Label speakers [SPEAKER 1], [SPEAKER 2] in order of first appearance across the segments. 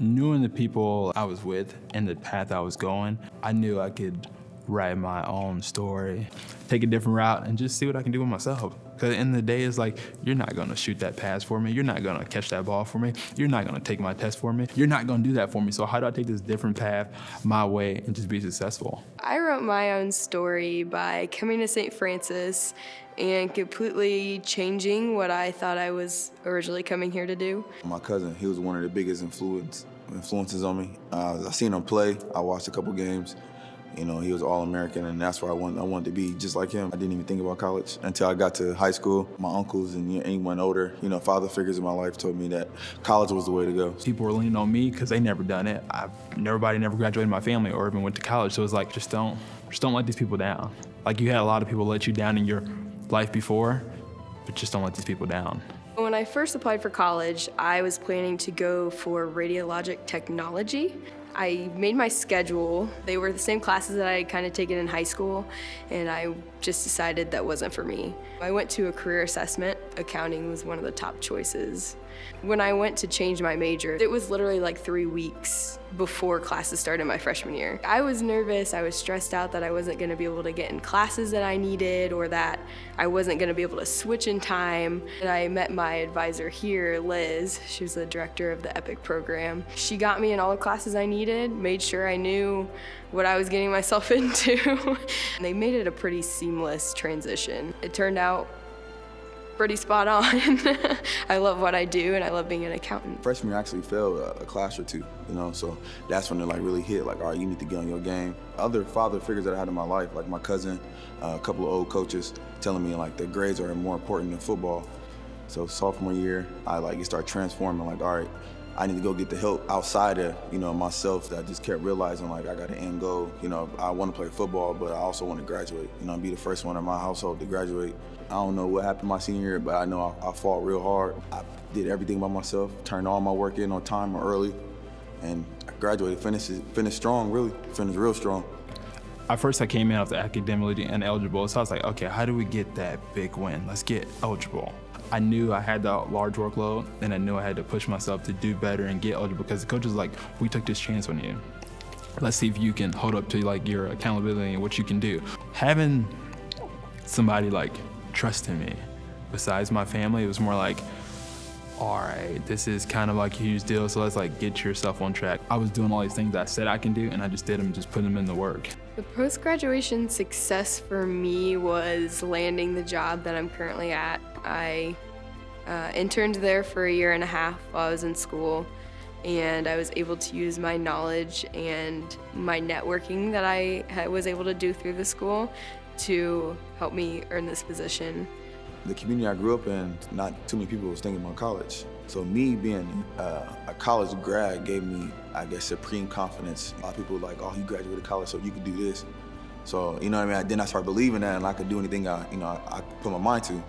[SPEAKER 1] Knowing the people I was with and the path I was going, I knew I could write my own story, take a different route, and just see what I can do with myself. Because at the end of the day, it's like, you're not going to shoot that pass for me. You're not going to catch that ball for me. You're not going to take my test for me. You're not going to do that for me. So how do I take this different path my way and just be successful?
[SPEAKER 2] I wrote my own story by coming to St. Francis and completely changing what I thought I was originally coming here to do.
[SPEAKER 3] My cousin, he was one of the biggest influences on me. I seen him play. I watched a couple games. You know, he was All-American, and that's where I wanted to be just like him. I didn't even think about college until I got to high school. My uncles and anyone older, father figures in my life told me that college was the way to go.
[SPEAKER 1] People were leaning on me because they never done it. Nobody never graduated in my family or even went to college, so it's like, just don't let these people down. Like, you had a lot of people let you down in your life before, but just don't let these people down.
[SPEAKER 2] When I first applied for college, I was planning to go for radiologic technology. I made my schedule. They were the same classes that I had kind of taken in high school, and I just decided that wasn't for me. I went to a career assessment. Accounting was one of the top choices. When I went to change my major, it was literally like 3 weeks before classes started my freshman year. I was nervous, I was stressed out that I wasn't gonna be able to get in classes that I needed, or that I wasn't gonna be able to switch in time. And I met my advisor here, Liz. She was the director of the EPIC program. She got me in all the classes I needed, made sure I knew what I was getting myself into. And they made it a pretty seamless transition. It turned out pretty spot on. I love what I do, and I love being an accountant.
[SPEAKER 3] Freshman year, I actually failed a class or two, so that's when it really hit, all right, you need to get on your game. Other father figures that I had in my life, like my cousin, a couple of old coaches telling me the grades are more important than football. So sophomore year, I started transforming, all right, I need to go get the help outside of, myself, that I just kept realizing, I got an end goal. I want to play football, but I also want to graduate, and be the first one in my household to graduate. I don't know what happened my senior year, but I know I fought real hard. I did everything by myself, turned all my work in on time or early, and I graduated, finished strong, really, finished real strong.
[SPEAKER 1] At first I came in after academically ineligible, so I was like, okay, how do we get that big win? Let's get eligible. I knew I had the large workload, and I knew I had to push myself to do better and get eligible, because the coach was like, we took this chance on you. Let's see if you can hold up to your accountability and what you can do. Having somebody trusting me, besides my family, it was more like, all right, this is kind of a huge deal, so let's get yourself on track. I was doing all these things that I said I can do, and I just did them, just put them in the work.
[SPEAKER 2] The post-graduation success for me was landing the job that I'm currently at. I interned there for 1.5 years while I was in school, and I was able to use my knowledge and my networking that I was able to do through the school to help me earn this position.
[SPEAKER 3] The community I grew up in, not too many people was thinking about college. So me being a college grad gave me, supreme confidence. A lot of people were like, oh, you graduated college, so you could do this. So, Then I started believing that, and I could do anything I put my mind to.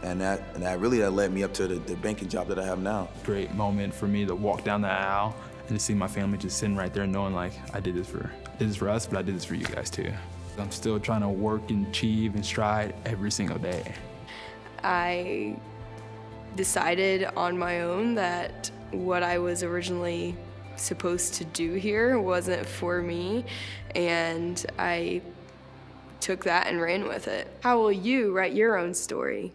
[SPEAKER 3] And that really led me up to the banking job that I have now.
[SPEAKER 1] Great moment for me to walk down the aisle and to see my family just sitting right there knowing I did this for us, but I did this for you guys too. I'm still trying to work and achieve and stride every single day.
[SPEAKER 2] I decided on my own that what I was originally supposed to do here wasn't for me, and I took that and ran with it. How will you write your own story?